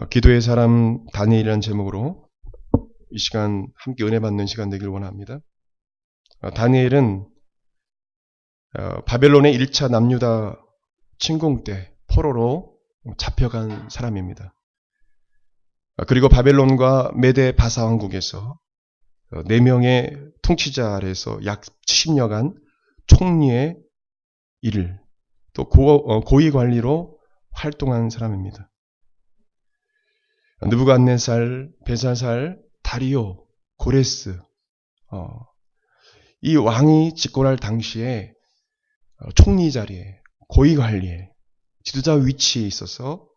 기도의 사람 다니엘이라는 제목으로 이 시간 함께 은혜 받는 시간 되길 원합니다. 다니엘은 바벨론의 1차 남유다 침공 때 포로로 잡혀간 사람입니다. 그리고 바벨론과 메데 바사 왕국에서 4명의 통치자 아래에서 약 70여간 총리의 일을 또 고위 관리로 활동한 사람입니다. 느부갓네살, 벨사살, 다리오, 고레스 이 왕이 집권할 당시에 총리 자리에 고위 관리에 지도자 위치에 있어서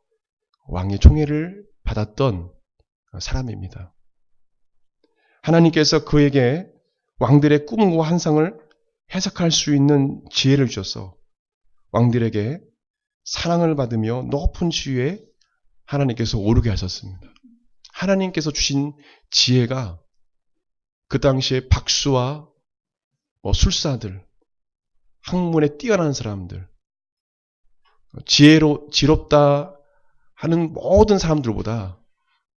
왕의 총애를 받았던 사람입니다. 하나님께서 그에게 왕들의 꿈과 환상을 해석할 수 있는 지혜를 주셔서 왕들에게 사랑을 받으며 높은 지위에 하나님께서 오르게 하셨습니다. 하나님께서 주신 지혜가 그 당시에 박수와 술사들, 학문에 뛰어난 사람들, 지롭다 하는 모든 사람들보다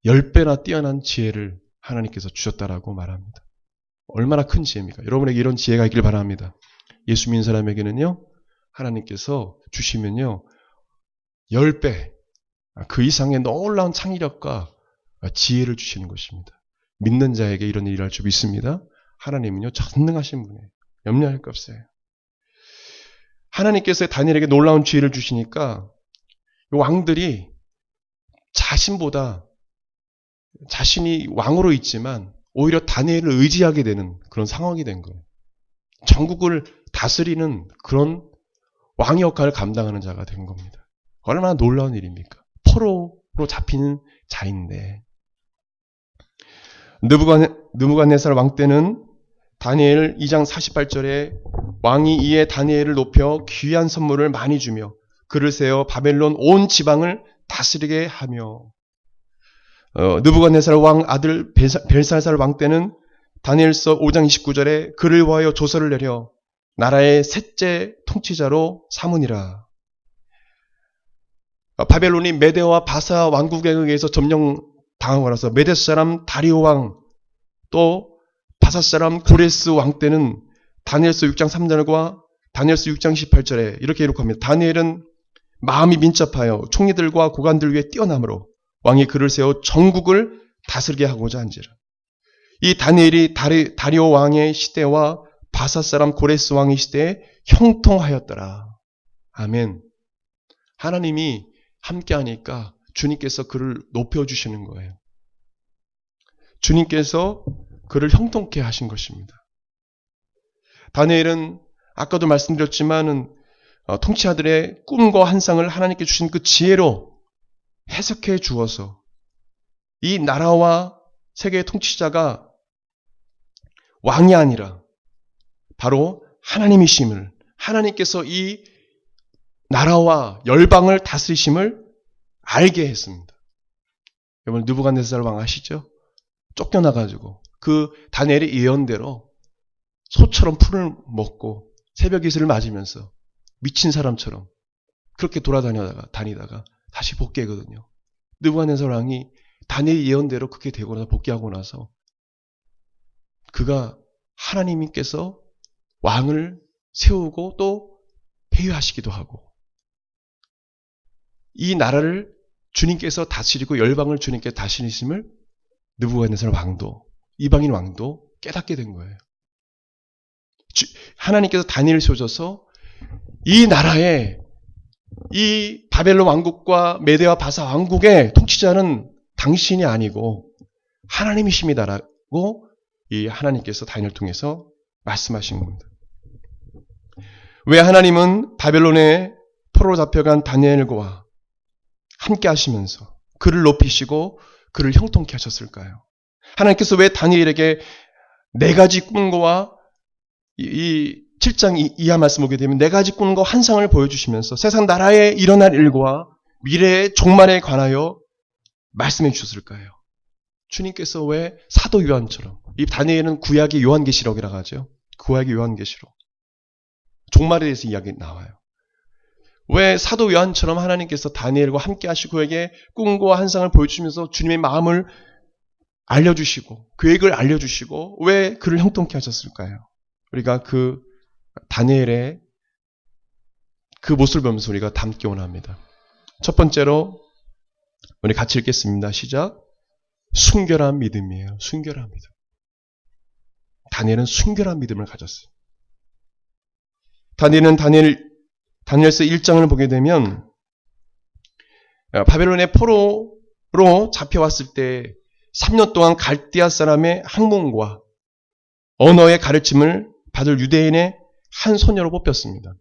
10배나 뛰어난 지혜를 하나님께서 주셨다라고 말합니다. 얼마나 큰 지혜입니까? 여러분에게 이런 지혜가 있길 바랍니다. 예수 믿는 사람에게는요, 하나님께서 주시면요, 10배, 그 이상의 놀라운 창의력과 지혜를 주시는 것입니다. 믿는 자에게 이런 일을 할 줄 믿습니다. 하나님은요, 전능하신 분이에요. 염려할 것 없어요. 하나님께서 다니엘에게 놀라운 지혜를 주시니까 왕들이 자신보다 자신이 왕으로 있지만 오히려 다니엘을 의지하게 되는 그런 상황이 된 거예요. 전국을 다스리는 그런 왕의 역할을 감당하는 자가 된 겁니다. 얼마나 놀라운 일입니까? 포로로 잡힌 자인데 느부갓네살 왕 때는 다니엘 2장 48절에 왕이 이에 다니엘을 높여 귀한 선물을 많이 주며 그를 세워 바벨론 온 지방을 다스리게 하며 느부갓네살 왕 아들 벨사살 왕 때는 다니엘서 5장 29절에 그를 위하여 조서를 내려 나라의 셋째 통치자로 삼으니라. 바벨론이 메데와 바사 왕국에 의해서 점령당하고 나서 메데 사람 다리오 왕 또 바사 사람 고레스 왕 때는 다니엘서 6장 3절과 다니엘서 6장 18절에 이렇게 기록합니다. 다니엘은 마음이 민첩하여 총리들과 고관들 위에 뛰어남으로 왕이 그를 세워 전국을 다스리게 하고자 한지라. 이 다니엘이 다리오 왕의 시대와 바사 사람 고레스 왕의 시대에 형통하였더라. 아멘. 하나님이 함께하니까 주님께서 그를 높여주시는 거예요. 주님께서 그를 형통케 하신 것입니다. 다니엘은 아까도 말씀드렸지만은 통치자들의 꿈과 환상을 하나님께 주신 그 지혜로 해석해 주어서 이 나라와 세계의 통치자가 왕이 아니라 바로 하나님이심을, 하나님께서 이 나라와 열방을 다스리심을 알게 했습니다. 여러분 느부갓네살 왕 아시죠? 쫓겨나가지고 그 다니엘의 예언대로 소처럼 풀을 먹고 새벽 이슬을 맞으면서 미친 사람처럼 그렇게 다니다가 다시 복귀하거든요. 느부갓네살 왕이 다니엘 예언대로 그렇게 되고 나서 복귀하고 나서 그가 하나님께서 왕을 세우고 또 폐위하시기도 하고 이 나라를 주님께서 다스리고 열방을 주님께 다스리심을 느부갓네살 왕도 이방인 왕도 깨닫게 된 거예요. 하나님께서 다니엘을 세워줘서 이 나라에 이 바벨론 왕국과 메데와 바사 왕국의 통치자는 당신이 아니고 하나님이십니다라고 이 하나님께서 다니엘을 통해서 말씀하신 겁니다. 왜 하나님은 바벨론에 포로로 잡혀간 다니엘과 함께 하시면서 그를 높이시고 그를 형통케 하셨을까요? 하나님께서 왜 다니엘에게 4가지 꿈과 이 7장 이하 말씀 보게 되면 4가지 꿈과 환상을 보여주시면서 세상 나라에 일어날 일과 미래의 종말에 관하여 말씀해 주셨을까요? 주님께서 왜 사도 요한처럼 이 다니엘은 구약의 요한계시록이라고 하죠. 구약의 요한계시록. 종말에 대해서 이야기 나와요. 왜 사도 요한처럼 하나님께서 다니엘과 함께 하시고 그에게 꿈과 환상을 보여주시면서 주님의 마음을 알려주시고 계획을 알려주시고 왜 그를 형통케 하셨을까요? 우리가 그 다니엘의 그 모습을 보면서 우리가 담기 원합니다. 첫 번째로 우리 같이 읽겠습니다. 시작. 순결한 믿음이에요. 순결한 믿음. 다니엘은 순결한 믿음을 가졌어요. 다니엘서 1장을 보게 되면 바벨론의 포로로 잡혀왔을 때 3년 동안 갈대아 사람의 학문과 언어의 가르침을 받을 유대인의 한 소녀로 뽑혔습니다.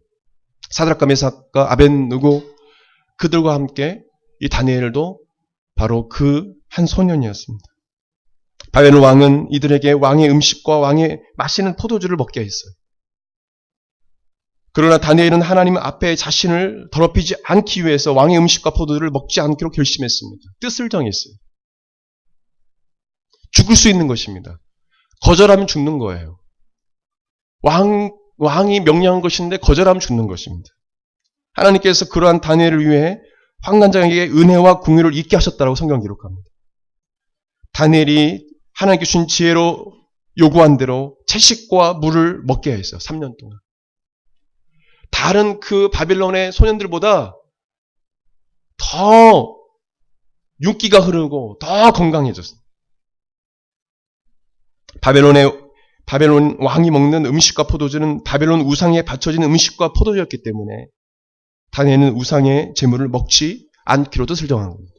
사드락과 메삭과 아벤느고 그들과 함께 이 다니엘도 바로 그 한 소년이었습니다. 바벨론 왕은 이들에게 왕의 음식과 왕의 마시는 포도주를 먹게 했어요. 그러나 다니엘은 하나님 앞에 자신을 더럽히지 않기 위해서 왕의 음식과 포도주를 먹지 않기로 결심했습니다. 뜻을 정했어요. 죽을 수 있는 것입니다. 거절하면 죽는 거예요. 왕이 명령한 것인데 거절하면 죽는 것입니다. 하나님께서 그러한 다니엘을 위해 환관장에게 은혜와 궁유를 잊게 하셨다고 성경 기록합니다. 다니엘이 하나님께 주신 지혜로 요구한 대로 채식과 물을 먹게 했어요. 3년 동안. 다른 그 바빌론의 소년들보다 더 윤기가 흐르고 더 건강해졌어요. 바벨론 왕이 먹는 음식과 포도주는 바벨론 우상에 바쳐진 음식과 포도주였기 때문에 다니엘은 우상의 제물을 먹지 않기로 뜻을 정한 겁니다.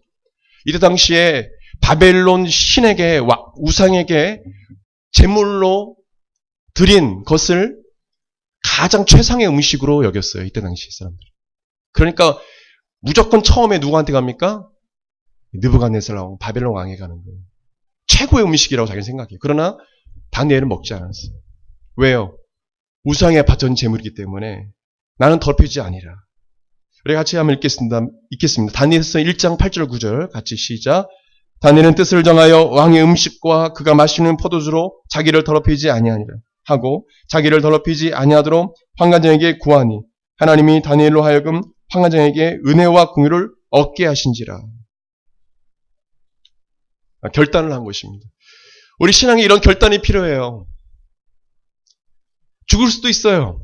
이때 당시에 바벨론 신에게 우상에게 제물로 드린 것을 가장 최상의 음식으로 여겼어요. 이때 당시 사람들. 그러니까 무조건 처음에 누구한테 갑니까? 느부갓네살 왕, 바벨론 왕에 가는 거예요. 최고의 음식이라고 자기는 생각해요. 그러나 다니엘은 먹지 않았어요. 왜요? 우상에 바쳐진 제물이기 때문에 나는 더럽히지 아니라. 우리 같이 한번 읽겠습니다. 다니엘서 1장 8절 9절 같이 시작. 다니엘은 뜻을 정하여 왕의 음식과 그가 마시는 포도주로 자기를 더럽히지 아니하니라 하고 자기를 더럽히지 아니하도록 환관장에게 구하니 하나님이 다니엘로 하여금 환관장에게 은혜와 긍휼을 얻게 하신지라. 결단을 한 것입니다. 우리 신앙에 이런 결단이 필요해요. 죽을 수도 있어요.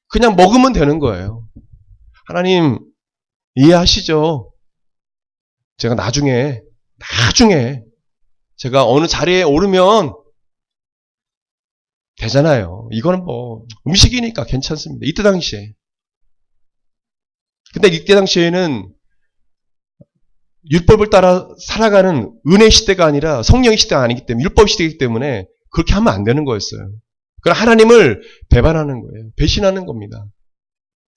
그냥 먹으면 되는 거예요. 하나님 이해하시죠? 제가 나중에 제가 어느 자리에 오르면 되잖아요. 이거는 뭐 음식이니까 괜찮습니다. 이때 당시에. 근데 이때 당시에는 율법을 따라 살아가는 은혜 시대가 아니라 성령의 시대가 아니기 때문에 율법 시대이기 때문에 그렇게 하면 안 되는 거였어요. 그럼 하나님을 배반하는 거예요. 배신하는 겁니다.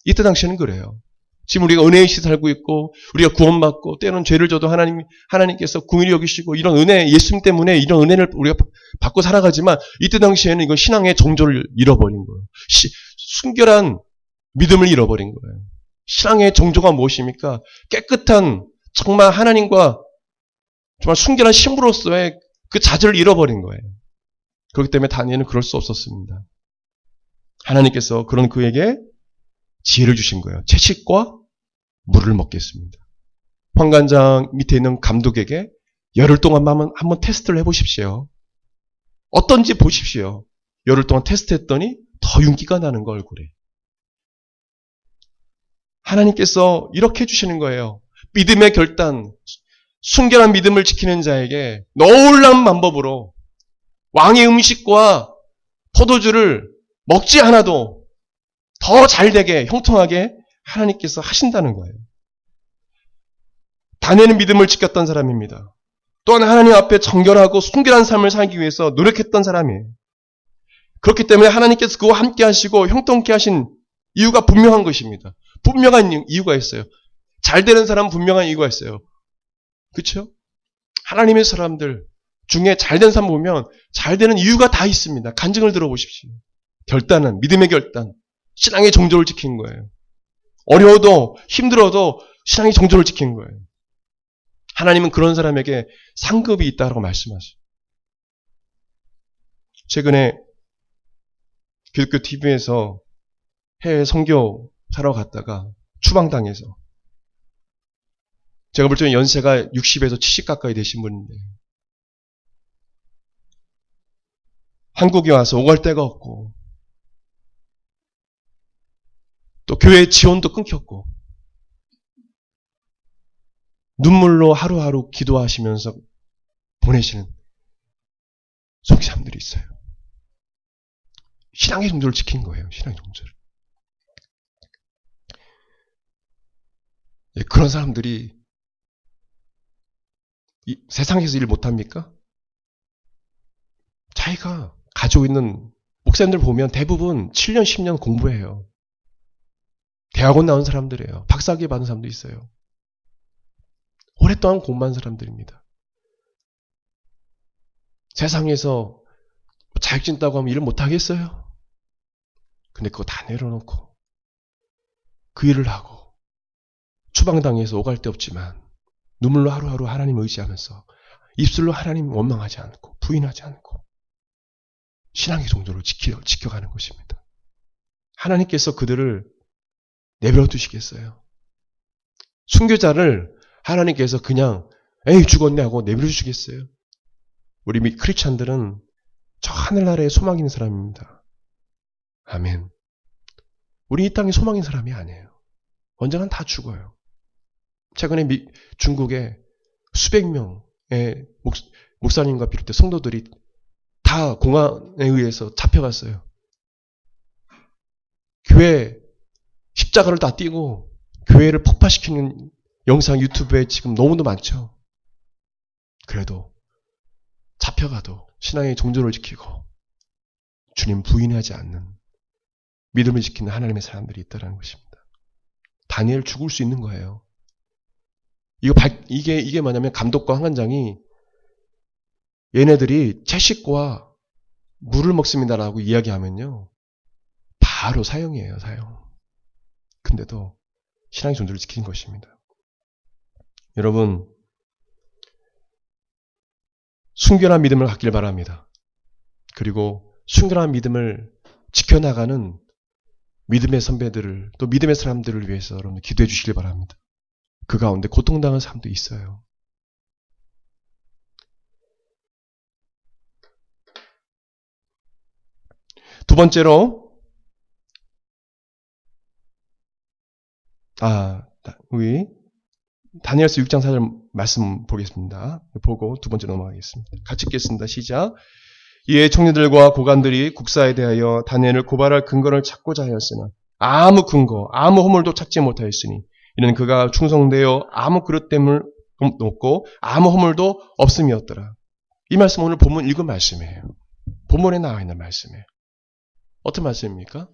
이때 당시에는 그래요. 지금 우리가 은혜의 시대에 살고 있고 우리가 구원받고 때로는 죄를 져도 하나님께서 긍휼히 여기시고 이런 은혜 예수님 때문에 이런 은혜를 우리가 받고 살아가지만 이때 당시에는 이건 신앙의 정조를 잃어버린 거예요. 순결한 믿음을 잃어버린 거예요. 신앙의 정조가 무엇입니까? 깨끗한 정말 하나님과 정말 순결한 신부로서의 그 자질을 잃어버린 거예요. 그렇기 때문에 다니엘은 그럴 수 없었습니다. 하나님께서 그런 그에게 지혜를 주신 거예요. 채식과 물을 먹겠습니다. 환관장 밑에 있는 감독에게 열흘 동안 한번 테스트를 해보십시오. 어떤지 보십시오. 열흘 동안 테스트했더니 더 윤기가 나는 거 얼굴에. 하나님께서 이렇게 해주시는 거예요. 믿음의 결단, 순결한 믿음을 지키는 자에게 놀라운 방법으로 왕의 음식과 포도주를 먹지 않아도 더 잘되게 형통하게 하나님께서 하신다는 거예요. 다니엘은 믿음을 지켰던 사람입니다. 또한 하나님 앞에 정결하고 순결한 삶을 살기 위해서 노력했던 사람이에요. 그렇기 때문에 하나님께서 그와 함께 하시고 형통케 하신 이유가 분명한 것입니다. 분명한 이유가 있어요. 잘 되는 사람은 분명한 이유가 있어요. 그렇죠? 하나님의 사람들 중에 잘 된 사람 보면 잘 되는 이유가 다 있습니다. 간증을 들어보십시오. 결단은 믿음의 결단, 신앙의 정조를 지킨 거예요. 어려워도 힘들어도 신앙의 정조를 지킨 거예요. 하나님은 그런 사람에게 상급이 있다고 말씀하셔요. 최근에 기독교 TV에서 해외 선교사를 사러 갔다가 추방당해서 제가 볼 때는 연세가 60에서 70 가까이 되신 분인데 한국에 와서 오갈 데가 없고 또 교회 지원도 끊겼고 눈물로 하루하루 기도하시면서 보내시는 속사람들이 있어요. 신앙의 정도를 지킨 거예요. 신앙의 정도를. 그런 사람들이 이 세상에서 일 못합니까? 자기가 가지고 있는 목사님들 보면 대부분 7년, 10년 공부해요. 대학원 나온 사람들이에요. 박사학위 받은 사람도 있어요. 오랫동안 공부한 사람들입니다. 세상에서 자격증 따고 하면 일을 못하겠어요? 근데 그거 다 내려놓고 그 일을 하고 추방당해서 오갈 데 없지만 눈물로 하루하루 하나님 의지하면서 입술로 하나님 원망하지 않고 부인하지 않고 신앙의 정도로 지켜가는 것입니다. 하나님께서 그들을 내버려 두시겠어요? 순교자를 하나님께서 그냥 에이 죽었네 하고 내버려 주시겠어요? 우리 크리스찬들은 저 하늘나라에 소망 있는 사람입니다. 아멘. 우리 이 땅에 소망 있는 사람이 아니에요. 언젠간 다 죽어요. 최근에 중국에 수백 명의 목사님과 비롯해 성도들이 다 공안에 의해서 잡혀갔어요. 교회 십자가를 다 띄고 교회를 폭파시키는 영상 유튜브에 지금 너무도 많죠. 그래도 잡혀가도 신앙의 정조를 지키고 주님 부인하지 않는 믿음을 지키는 하나님의 사람들이 있다는 것입니다. 다니엘 죽을 수 있는 거예요. 이게 뭐냐면 감독과 환관장이 얘네들이 채식과 물을 먹습니다라고 이야기하면요. 바로 사형이에요, 사형. 근데도 신앙의 존재를 지킨 것입니다. 여러분, 순결한 믿음을 갖길 바랍니다. 그리고 순결한 믿음을 지켜나가는 믿음의 선배들을 또 믿음의 사람들을 위해서 여러분 기도해 주시길 바랍니다. 그 가운데 고통당한 사람도 있어요. 두 번째로 우리 다니엘서 6장 4절 말씀 보겠습니다. 보고 두 번째 넘어가겠습니다. 같이 읽겠습니다. 시작. 이에 총리들과 고관들이 국사에 대하여 다니엘을 고발할 근거를 찾고자 하였으나 아무 근거, 아무 허물도 찾지 못하였으니 이는 그가 충성되어 아무 그릇됨을 없고 아무 허물도 없음이었더라. 이 말씀 오늘 본문 읽은 말씀이에요. 본문에 나와 있는 말씀이에요. 어떤 말씀입니까?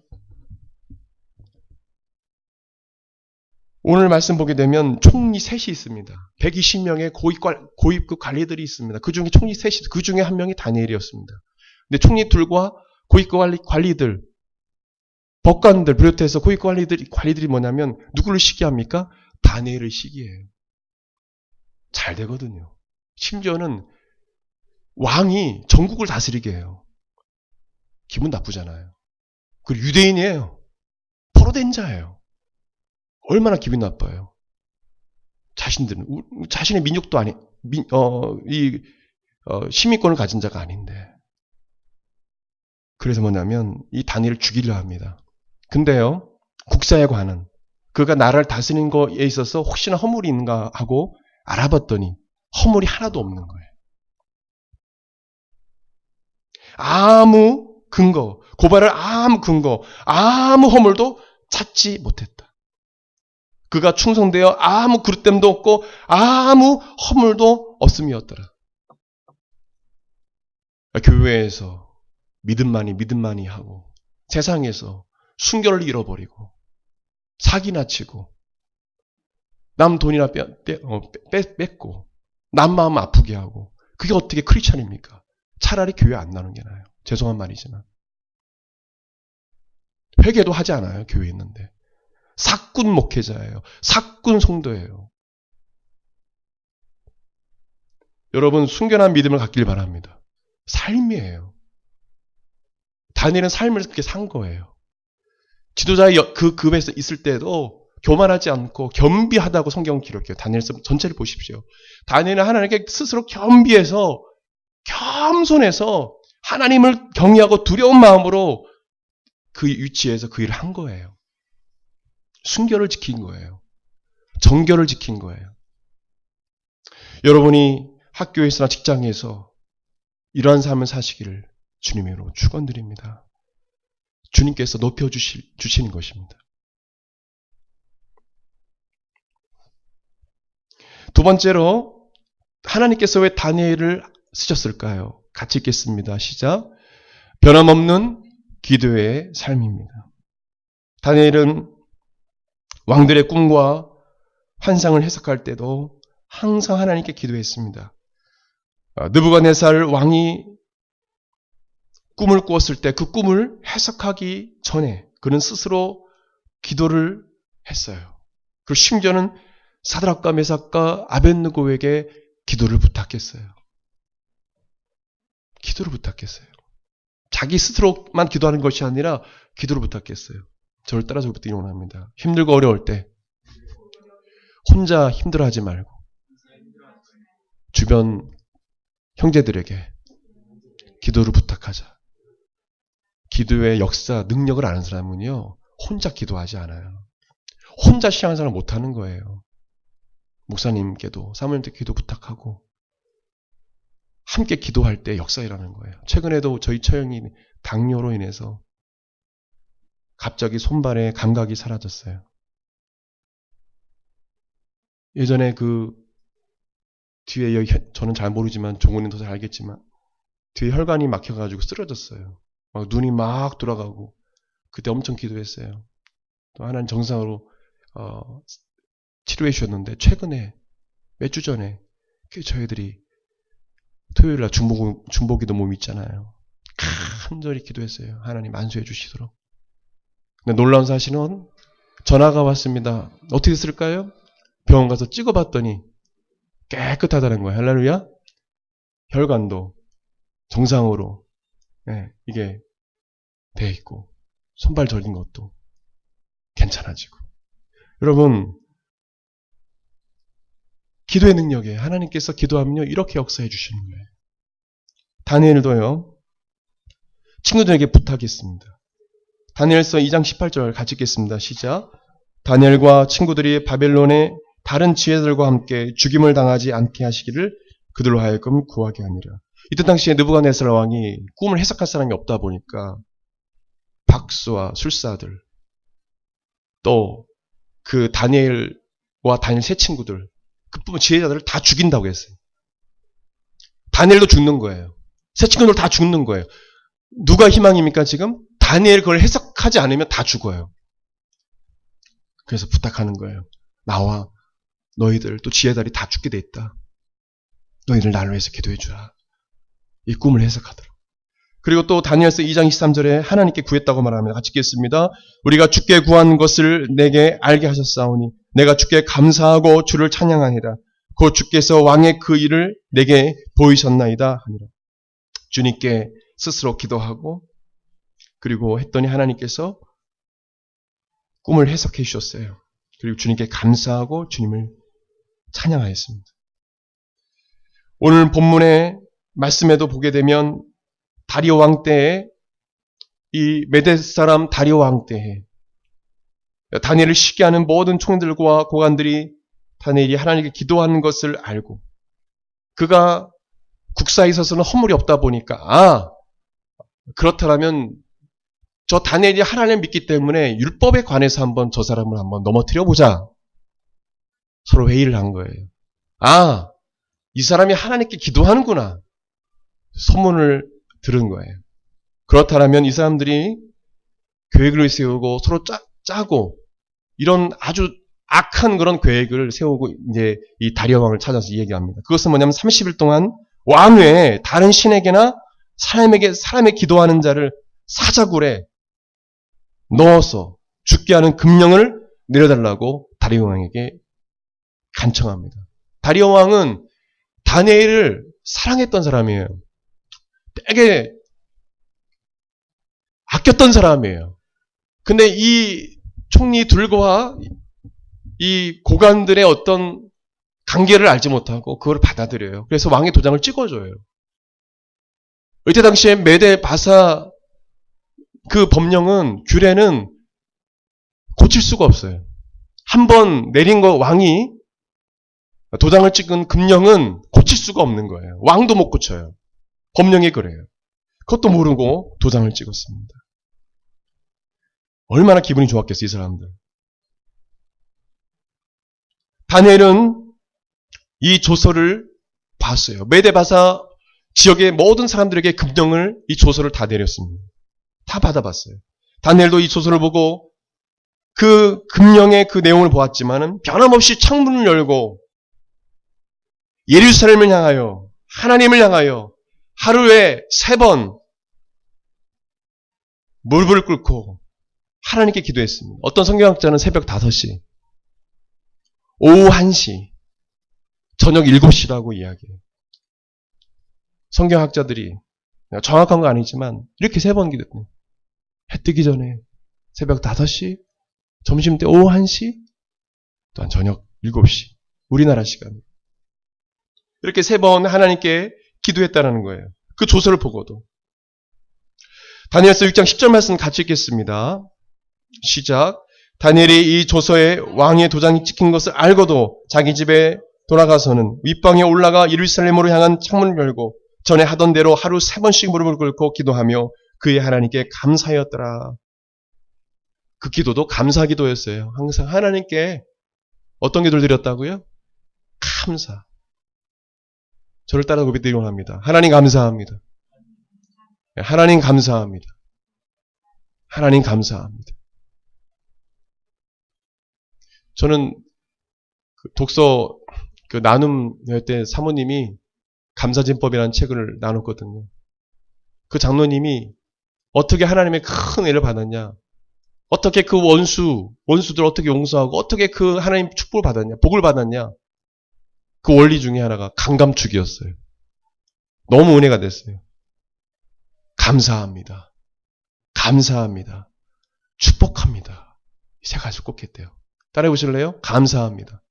오늘 말씀 보게 되면 총리 셋이 있습니다. 120명의 고위급 관리들이 있습니다. 그 중에 총리 셋이, 그 중에 한 명이 다니엘이었습니다. 근데 총리 둘과 고위급 관리들, 법관들 비롯해서 고위급 관리들이 뭐냐면 누구를 시기합니까? 다니엘을 시기해요. 잘 되거든요. 심지어는 왕이 전국을 다스리게 해요. 기분 나쁘잖아요. 그리고 유대인이에요. 포로된 자예요. 얼마나 기분 나빠요. 자신의 민족도 시민권을 가진 자가 아닌데. 그래서 뭐냐면 이 다니엘을 죽이려 합니다. 근데요, 국사에 관한 그가 나라를 다스리는 거에 있어서 혹시나 허물이 있는가 하고 알아봤더니 허물이 하나도 없는 거예요. 아무 근거, 고발할 아무 근거, 아무 허물도 찾지 못했다. 그가 충성되어 아무 그릇됨도 없고 아무 허물도 없음이었더라. 교회에서 믿음만이 하고 세상에서 순결을 잃어버리고 사기나 치고 남 돈이나 뺏고 남 마음 아프게 하고 그게 어떻게 크리스찬입니까? 차라리 교회 안 나오는 게 나아요. 죄송한 말이지만 회개도 하지 않아요. 교회에 있는데 사꾼 목회자예요. 사꾼 성도예요. 여러분 순결한 믿음을 갖길 바랍니다. 삶이에요. 다니엘은 삶을 그렇게 산 거예요. 지도자의 그 급에서 있을 때도 교만하지 않고 겸비하다고 성경은 기록해요. 다니엘서 전체를 보십시오. 다니엘은 하나님께 스스로 겸비해서 겸손해서 하나님을 경외하고 두려운 마음으로 그 위치에서 그 일을 한 거예요. 순결을 지킨 거예요. 정결을 지킨 거예요. 여러분이 학교에서나 직장에서 이러한 삶을 사시기를 주님으로 축원드립니다. 주님께서 높여주시는 것입니다. 두 번째로 하나님께서 왜 다니엘을 쓰셨을까요? 같이 읽겠습니다. 시작. 변함없는 기도의 삶입니다. 다니엘은 왕들의 꿈과 환상을 해석할 때도 항상 하나님께 기도했습니다. 느부갓네살 왕이 꿈을 꾸었을 때 그 꿈을 해석하기 전에 그는 스스로 기도를 했어요. 그리고 심지어는 사드락과 메삭과 아벳느고에게 기도를 부탁했어요. 기도를 부탁했어요. 자기 스스로만 기도하는 것이 아니라 기도를 부탁했어요. 저를 따라서 그때 원합니다. 힘들고 어려울 때 혼자 힘들어하지 말고 주변 형제들에게 기도를 부탁하자. 기도의 역사, 능력을 아는 사람은요, 혼자 기도하지 않아요. 혼자 신앙생활을 못하는 거예요. 목사님께도 사모님께 기도 부탁하고 함께 기도할 때 역사가 일어나는 거예요. 최근에도 저희 처형이 당뇨로 인해서 갑자기 손발에 감각이 사라졌어요. 예전에 그 뒤에 저는 잘 모르지만 종훈이는 더 잘 알겠지만 뒤에 혈관이 막혀가지고 쓰러졌어요. 막 눈이 막 돌아가고 그때 엄청 기도했어요. 또 하나는 정상으로 치료해 주셨는데 최근에 몇 주 전에 저희들이 토요일날 중보기도 모임 있잖아요. 간절히 기도했어요. 하나님 안수해 주시도록. 근데 놀라운 사실은 전화가 왔습니다. 어떻게 됐을까요? 병원 가서 찍어봤더니 깨끗하다는 거예요. 할렐루야. 혈관도 정상으로 이게 돼 있고 손발 저린 것도 괜찮아지고. 여러분, 기도의 능력에 하나님께서 기도하면요 이렇게 역사해 주시는 거예요. 다니엘도요 친구들에게 부탁했습니다. 다니엘서 2장 18절 같이 읽겠습니다. 시작. 다니엘과 친구들이 바벨론의 다른 지혜들과 함께 죽임을 당하지 않게 하시기를 그들로 하여금 구하게 하니라. 이때 당시에 느부갓네살 왕이 꿈을 해석할 사람이 없다 보니까 박수와 술사들 또 그 다니엘과 다니엘 세 친구들 그뿐만 지혜자들을 다 죽인다고 했어요. 다니엘도 죽는 거예요. 세 친구들 다 죽는 거예요. 누가 희망입니까 지금? 다니엘 그걸 해석하지 않으면 다 죽어요. 그래서 부탁하는 거예요. 나와 너희들 또 지혜자들이 다 죽게 돼 있다. 너희들 나를 위해서 기도해 주라. 이 꿈을 해석하도록. 그리고 또 다니엘서 2장 23절에 하나님께 구했다고 말합니다. 같이 읽겠습니다. 우리가 주께 구한 것을 내게 알게 하셨사오니 내가 주께 감사하고 주를 찬양하니라. 곧 주께서 왕의 그 일을 내게 보이셨나이다 하니라. 주님께 스스로 기도하고 그리고 했더니 하나님께서 꿈을 해석해 주셨어요. 그리고 주님께 감사하고 주님을 찬양하였습니다. 오늘 본문의 말씀에도 보게 되면 다리오 왕 때에 이 메데 사람 다리오 왕 때에 다니엘을 쉽게 하는 모든 총들과 고관들이 다니엘이 하나님께 기도하는 것을 알고 그가 국사에 있어서는 허물이 없다 보니까 그렇다면 저 다니엘이 하나님을 믿기 때문에 율법에 관해서 한번 저 사람을 한번 넘어뜨려 보자. 서로 회의를 한 거예요. 이 사람이 하나님께 기도하는구나. 소문을 들은 거예요. 그렇다면 이 사람들이 계획을 세우고 서로 짜고 이런 아주 악한 그런 계획을 세우고 이제 이 다리오 왕을 찾아서 얘기합니다. 그것은 뭐냐면 30일 동안 왕 외에 다른 신에게나 사람의 기도하는 자를 사자굴에 넣어서 죽게 하는 금령을 내려달라고 다리오 왕에게 간청합니다. 다리오 왕은 다니엘을 사랑했던 사람이에요. 되게 아꼈던 사람이에요. 근데 이 총리 둘과 이 고관들의 어떤 관계를 알지 못하고 그걸 받아들여요. 그래서 왕의 도장을 찍어줘요. 이때 당시에 메대 바사 그 법령은 규례는 고칠 수가 없어요. 한번 내린 거 왕이 도장을 찍은 금령은 고칠 수가 없는 거예요. 왕도 못 고쳐요. 법령이 그래요. 그것도 모르고 도장을 찍었습니다. 얼마나 기분이 좋았겠어요, 이 사람들. 다니엘은 이 조서를 봤어요. 메데바사 지역의 모든 사람들에게 금령을, 이 조서를 다 내렸습니다. 다 받아봤어요. 다니엘도 이 조서를 보고 그 금령의 그 내용을 보았지만은 변함없이 창문을 열고 예루살렘을 향하여, 하나님을 향하여 하루에 3번 무릎을 꿇고 하나님께 기도했습니다. 어떤 성경학자는 새벽 5시, 오후 1시, 저녁 7시라고 이야기해요. 성경학자들이 정확한 건 아니지만 이렇게 3번 기도했어요. 해 뜨기 전에 새벽 5시, 점심때 오후 1시, 또한 저녁 7시, 우리나라 시간. 이렇게 3번 하나님께 기도했다는 거예요. 그 조서를 보고도. 다니엘서 6장 10절 말씀 같이 읽겠습니다. 시작. 다니엘이 이 조서에 왕의 도장이 찍힌 것을 알고도 자기 집에 돌아가서는 윗방에 올라가 예루살렘으로 향한 창문을 열고 전에 하던 대로 하루 3번씩 무릎을 꿇고 기도하며 그의 하나님께 감사하였더라. 그 기도도 감사 기도였어요. 항상 하나님께 어떤 기도를 드렸다고요? 감사. 저를 따라 고백드리기 원합니다. 하나님 감사합니다. 하나님 감사합니다. 하나님 감사합니다. 저는 독서 나눔 때 사모님이 감사진법이라는 책을 나눴거든요. 그 장로님이 어떻게 하나님의 큰 은혜를 받았냐, 어떻게 그 원수들 어떻게 용서하고 어떻게 그 하나님 축복을 받았냐, 복을 받았냐, 그 원리 중에 하나가 강감축이었어요. 너무 은혜가 됐어요. 감사합니다. 감사합니다. 축복합니다. 이 3가지 꼭 했대요. 따라해 보실래요? 감사합니다.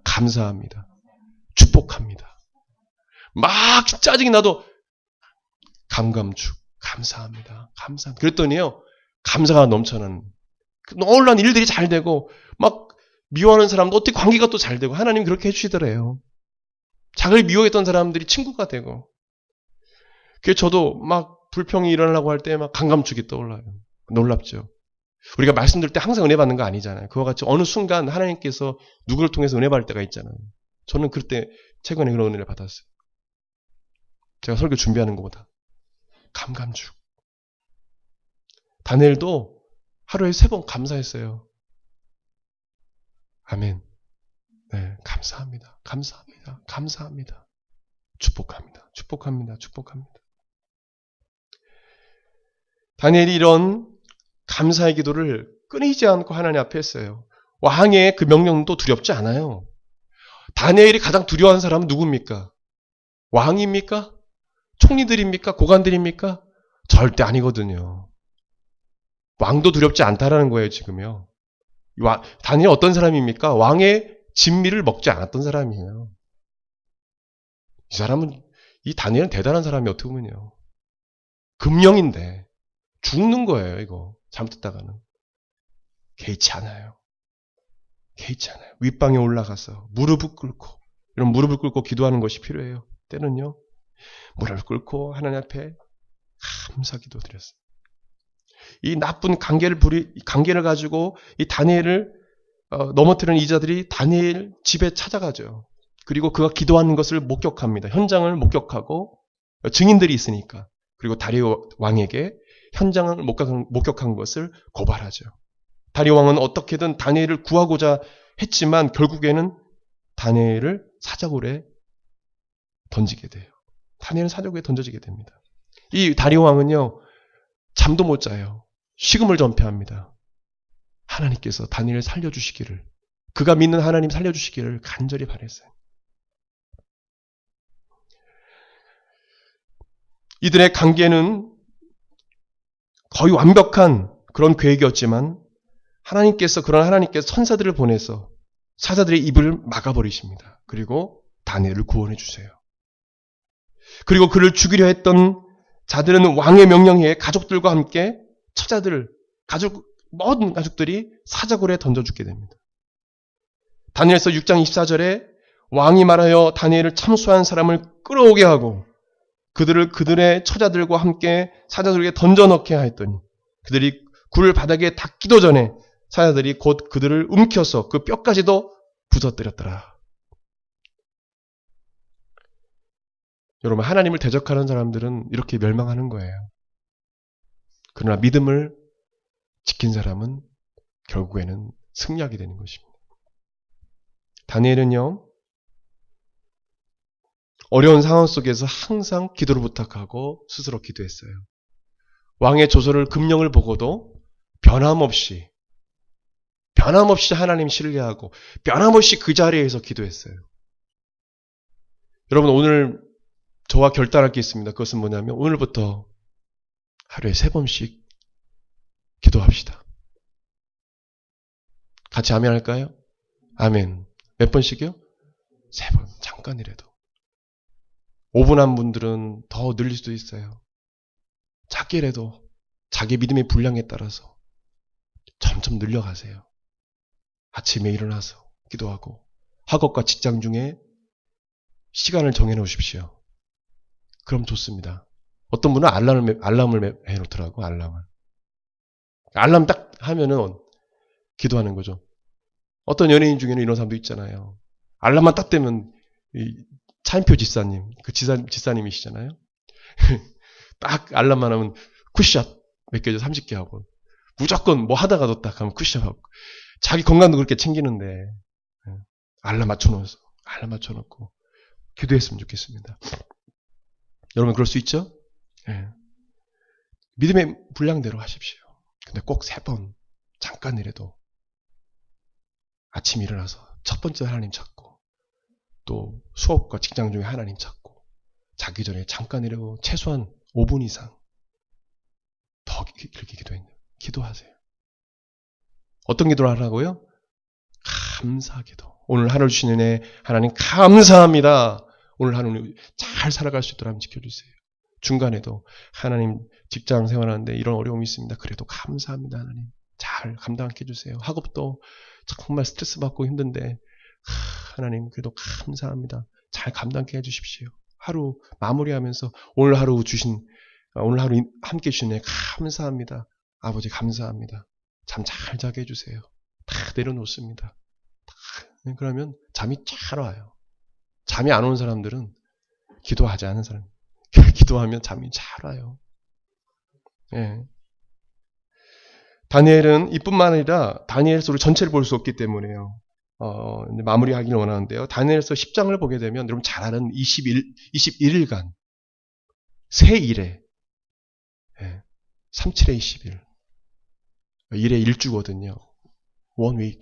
감사합니다. 축복합니다. 막 짜증이 나도 감감축. 감사합니다. 감사합니다. 그랬더니요, 감사가 넘쳐나는, 놀라운 일들이 잘 되고, 막 미워하는 사람도 어떻게 관계가 또 잘 되고, 하나님이 그렇게 해주시더래요. 자기를 미워했던 사람들이 친구가 되고. 그래서 저도 막 불평이 일어나려고 할 때 막 감감축이 떠올라요. 놀랍죠. 우리가 말씀드릴 때 항상 은혜 받는 거 아니잖아요. 그와 같이 어느 순간 하나님께서 누구를 통해서 은혜 받을 때가 있잖아요. 저는 그때 최근에 그런 은혜를 받았어요. 제가 설교 준비하는 것보다. 감감축. 다니엘도 하루에 3번 감사했어요. 아멘. 네, 감사합니다. 감사합니다. 감사합니다. 축복합니다. 축복합니다. 축복합니다. 다니엘이 이런 감사의 기도를 끊이지 않고 하나님 앞에 했어요. 왕의 그 명령도 두렵지 않아요. 다니엘이 가장 두려워하는 사람은 누굽니까? 왕입니까? 총리들입니까? 고관들입니까? 절대 아니거든요. 왕도 두렵지 않다라는 거예요, 지금요. 다니엘 어떤 사람입니까? 왕의 진미를 먹지 않았던 사람이에요. 이 사람은, 이 다니엘은 대단한 사람이 어떻게 보면요. 금령인데 죽는 거예요, 이거. 잘못했다가는. 개의치 않아요. 개의치 않아요. 윗방에 올라가서 무릎을 꿇고, 이런 무릎을 꿇고 기도하는 것이 필요해요. 때는요, 무릎을 꿇고 하나님 앞에 감사 기도 드렸어요. 이 나쁜 관계를 가지고 이 다니엘을 넘어뜨리는 이자들이 다니엘 집에 찾아가죠. 그리고 그가 기도하는 것을 목격합니다. 현장을 목격하고 증인들이 있으니까. 그리고 다리오 왕에게 현장을 목격한 것을 고발하죠. 다리오 왕은 어떻게든 다니엘을 구하고자 했지만 결국에는 다니엘을 사자굴에 던지게 돼요. 다니엘은 사자굴에 던져지게 됩니다. 이 다리오 왕은요, 잠도 못 자요. 식음을 전폐합니다. 하나님께서 다니엘을 살려주시기를, 그가 믿는 하나님 살려주시기를 간절히 바랬어요. 이들의 관계는 거의 완벽한 그런 계획이었지만 그런 하나님께서 천사들을 보내서 사자들의 입을 막아버리십니다. 그리고 다니엘을 구원해 주세요. 그리고 그를 죽이려 했던 자들은 왕의 명령에 가족들과 함께 모든 가족들이 사자굴에 던져 죽게 됩니다. 다니엘서 6장 24절에 왕이 말하여 다니엘을 참수한 사람을 끌어오게 하고 그들의 처자들과 함께 사자들에게 던져 넣게 하였더니 그들이 굴 바닥에 닿기도 전에 사자들이 곧 그들을 움켜서 그 뼈까지도 부서뜨렸더라. 여러분, 하나님을 대적하는 사람들은 이렇게 멸망하는 거예요. 그러나 믿음을 지킨 사람은 결국에는 승리하게 되는 것입니다. 다니엘은요, 어려운 상황 속에서 항상 기도를 부탁하고 스스로 기도했어요. 왕의 조서를 금령을 보고도 변함없이 하나님 신뢰하고 변함없이 그 자리에서 기도했어요. 여러분, 오늘 저와 결단할 게 있습니다. 그것은 뭐냐면 오늘부터 하루에 3번씩 기도합시다. 같이 아멘 할까요? 아멘. 몇 번씩이요? 3번. 잠깐이라도. 5분 한 분들은 더 늘릴 수도 있어요. 작게라도 자기 믿음의 분량에 따라서 점점 늘려가세요. 아침에 일어나서 기도하고 학업과 직장 중에 시간을 정해놓으십시오. 그럼 좋습니다. 어떤 분은 알람을 해놓더라고. 알람 딱 하면은 기도하는 거죠. 어떤 연예인 중에는 이런 사람도 있잖아요. 알람만 딱 되면 차인표 지사님, 그 지사님이시잖아요. 딱 알람만 하면 쿠샷 몇 개죠? 30개 하고 무조건 뭐 하다가도 딱 하면 쿠샷 하고 자기 건강도 그렇게 챙기는데 알람 맞춰놓고 기도했으면 좋겠습니다. 여러분 그럴 수 있죠? 네. 믿음의 분량대로 하십시오. 근데 꼭 3번 잠깐이라도 아침 일어나서 첫 번째 하나님 찾고 또 수업과 직장 중에 하나님 찾고 자기 전에 잠깐이라도 최소한 5분 이상 더 이렇게 기도하세요. 어떤 기도를 하라고요? 감사 기도. 오늘 하루 주신 은혜 하나님 감사합니다. 오늘 하루는 잘 살아갈 수 있도록 하나님 지켜주세요. 중간에도 하나님 직장 생활하는데 이런 어려움이 있습니다. 그래도 감사합니다. 하나님 잘 감당하게 해주세요. 학업도 정말 스트레스 받고 힘든데 하나님 그래도 감사합니다. 잘 감당하게 해주십시오. 하루 마무리하면서 오늘 하루 함께 주신 은혜 감사합니다. 아버지 감사합니다. 잠 잘 자게 해주세요. 다 내려놓습니다. 그러면 잠이 잘 와요. 잠이 안 오는 사람들은 기도하지 않은 사람. 기도하면 잠이 잘 와요. 예. 다니엘은 이뿐만 아니라 다니엘서 전체를 볼 수 없기 때문에요. 마무리하기를 원하는데요. 다니엘서 10장을 보게 되면 여러분 잘 아는 21일간 새 일에 37에 20일 1에 1주거든요. 원웨이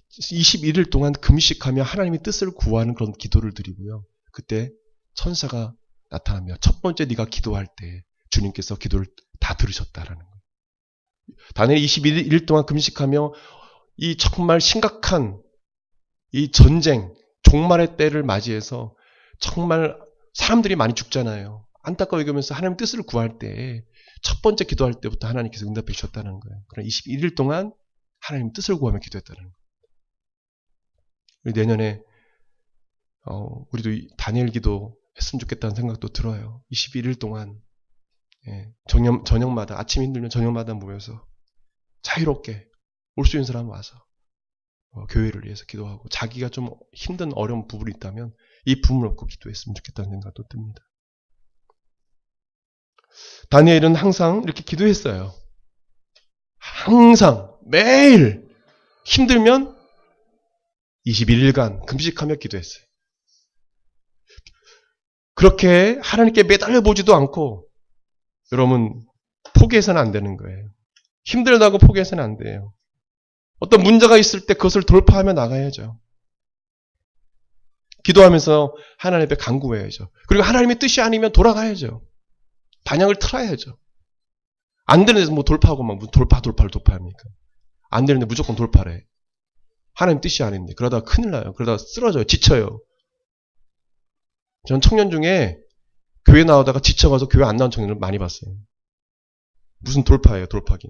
21일 동안 금식하며 하나님의 뜻을 구하는 그런 기도를 드리고요. 그때 천사가 나타나며 첫 번째 네가 기도할 때 주님께서 기도를 다 들으셨다라는 거예요. 다니엘이 21일 동안 금식하며 이 정말 심각한 이 전쟁, 종말의 때를 맞이해서 정말 사람들이 많이 죽잖아요. 안타까워 여기면서 하나님의 뜻을 구할 때 첫 번째 기도할 때부터 하나님께서 응답해 주셨다는 거예요. 그럼 21일 동안 하나님 뜻을 구하며 기도했다는 거예요. 내년에 우리도 다니엘 기도 했으면 좋겠다는 생각도 들어요. 21일 동안 저녁마다 아침 힘들면 저녁마다 모여서 자유롭게 올 수 있는 사람 와서 교회를 위해서 기도하고 자기가 좀 힘든 어려운 부분이 있다면 이 부분을 얻고 기도했으면 좋겠다는 생각도 듭니다. 다니엘은 항상 이렇게 기도했어요. 항상 매일 힘들면 21일간 금식하며 기도했어요. 그렇게 하나님께 매달려 보지도 않고 여러분 포기해서는 안 되는 거예요. 힘들다고 포기해서는 안 돼요. 어떤 문제가 있을 때 그것을 돌파하며 나가야죠. 기도하면서 하나님 앞에 간구해야죠. 그리고 하나님의 뜻이 아니면 돌아가야죠. 반향을 틀어야죠. 안 되는 데서 뭐 돌파하고 막 돌파를 돌파합니까? 안 되는데 무조건 돌파래. 하나님 뜻이 아닌데. 그러다가 큰일 나요. 그러다가 쓰러져요. 지쳐요. 전 청년 중에 교회 나오다가 지쳐가서 교회 안 나온 청년을 많이 봤어요. 무슨 돌파예요, 돌파기.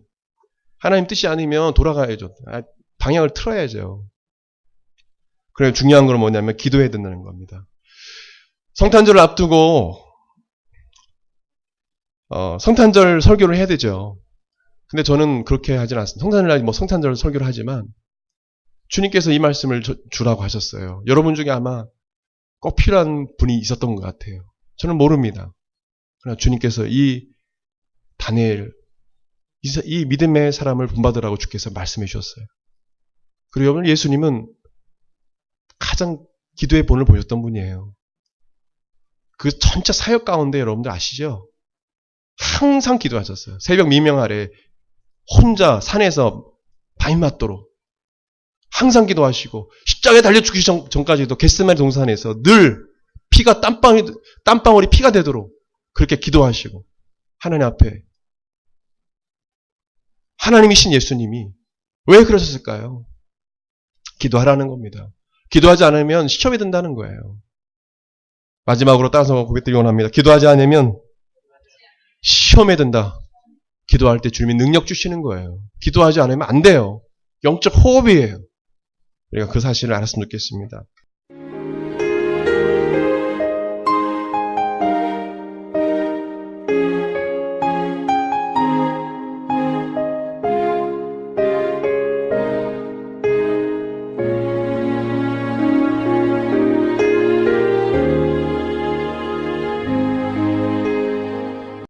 하나님 뜻이 아니면 돌아가야죠. 방향을 틀어야죠. 그래 중요한 건 뭐냐면 기도해야 된다는 겁니다. 성탄절을 앞두고 성탄절 설교를 해야 되죠. 근데 저는 그렇게 하진 않습니다. 성탄절날 뭐 성탄절 설교를 하지만 주님께서 이 말씀을 주라고 하셨어요. 여러분 중에 아마 꼭 필요한 분이 있었던 것 같아요. 저는 모릅니다. 그러나 주님께서 이 다니엘, 이 믿음의 사람을 본받으라고 주께서 말씀해 주셨어요. 그리고 여러분 예수님은 가장 기도의 본을 보셨던 분이에요. 그 전체 사역 가운데 여러분들 아시죠? 항상 기도하셨어요. 새벽 미명 아래 혼자 산에서 밤낮도록 항상 기도하시고 십자가에 달려 죽기 전까지도 겟세마네 동산에서 늘 피가 땀방울이 피가 되도록 그렇게 기도하시고 하나님 앞에 하나님이신 예수님이 왜 그러셨을까요? 기도하라는 겁니다. 기도하지 않으면 시험에 든다는 거예요. 마지막으로 따서 고백드리기 원합니다. 기도하지 않으면 시험에 든다. 기도할 때 주님이 능력 주시는 거예요. 기도하지 않으면 안 돼요. 영적 호흡이에요. 우리가 그 사실을 알았으면 좋겠습니다.